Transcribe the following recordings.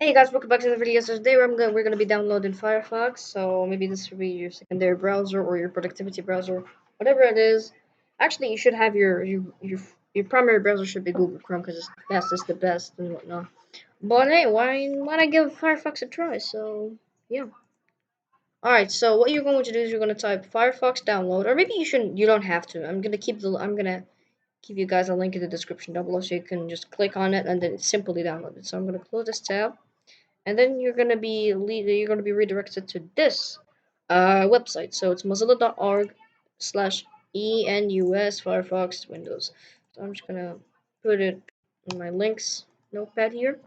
Hey guys, welcome back to the video. So today we're gonna be downloading Firefox. So maybe this will be your secondary browser or your productivity browser, whatever it is. Actually, you should have your primary browser should be Google Chrome because it's the fastest, the best, and whatnot. But hey, why not give Firefox a try? So yeah. All right. So what you're going to do is you're gonna type Firefox download, or maybe you shouldn't. You don't have to. I'm gonna give you guys a link in the description down below so you can just click on it and then simply download it. So I'm gonna close this tab and then you're gonna be redirected to this website. So it's mozilla.org/enus Firefox Windows. So I'm just gonna put it in my links notepad here,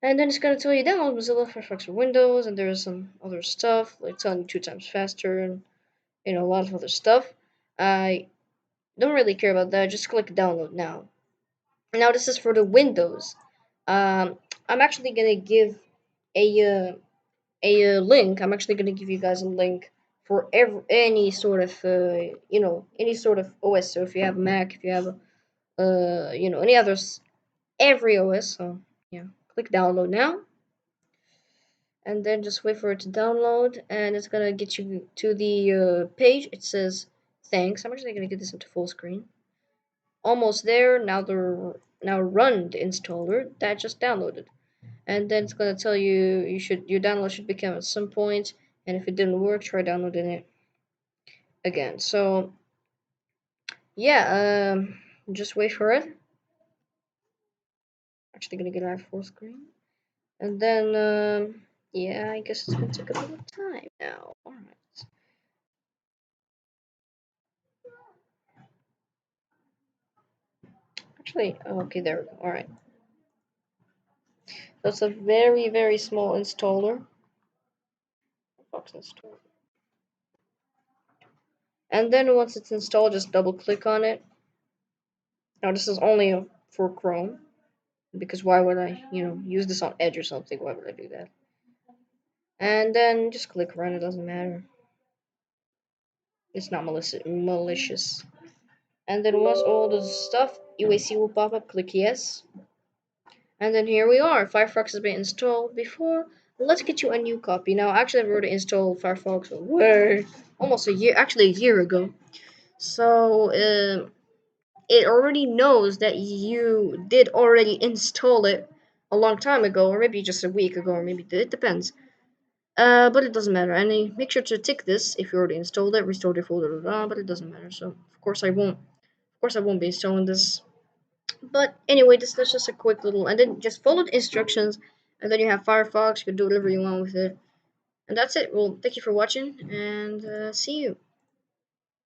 and then it's gonna tell you download Mozilla Firefox for Windows, and there's some other stuff like telling you 2 times faster and a lot of other stuff. I don't really care about that. Just click download now. Now this is for the Windows. I'm actually gonna give a link. I'm actually gonna give you guys a link for any sort of any sort of OS. So if you have a Mac, if you have any others, every OS. So yeah, click download now, and then just wait for it to download, and it's gonna get you to the page. It says thanks. I'm actually gonna get this into full screen. Almost there. Now run the installer that just downloaded. And then it's gonna tell you your download should begin at some point, and if it didn't work, try downloading it again. So yeah, just wait for it. Actually, gonna get out full screen, and then yeah, I guess it's gonna take a little time now. All right. Actually, okay, there we go. All right. That's a very small installer. Box install. And then once it's installed, just double click on it. Now this is only for Chrome, because why would I, use this on Edge or something? Why would I do that? And then just click run. It doesn't matter. It's not malicious. And then once all the stuff UAC will pop up, click yes. And then here we are. Firefox has been installed before. Let's get you a new copy. Now, actually, I've already installed Firefox way almost a year, actually a year ago. So it already knows that you did already install it a long time ago, or maybe just a week ago, or maybe it depends. But it doesn't matter. And make sure to tick this if you already installed it, restore the folder, but it doesn't matter. So of course I won't. Of course I won't be installing this. But anyway, that's just a quick little, and then just follow the instructions, and then you have Firefox. You can do whatever you want with it, and that's it. Well, thank you for watching, and see you.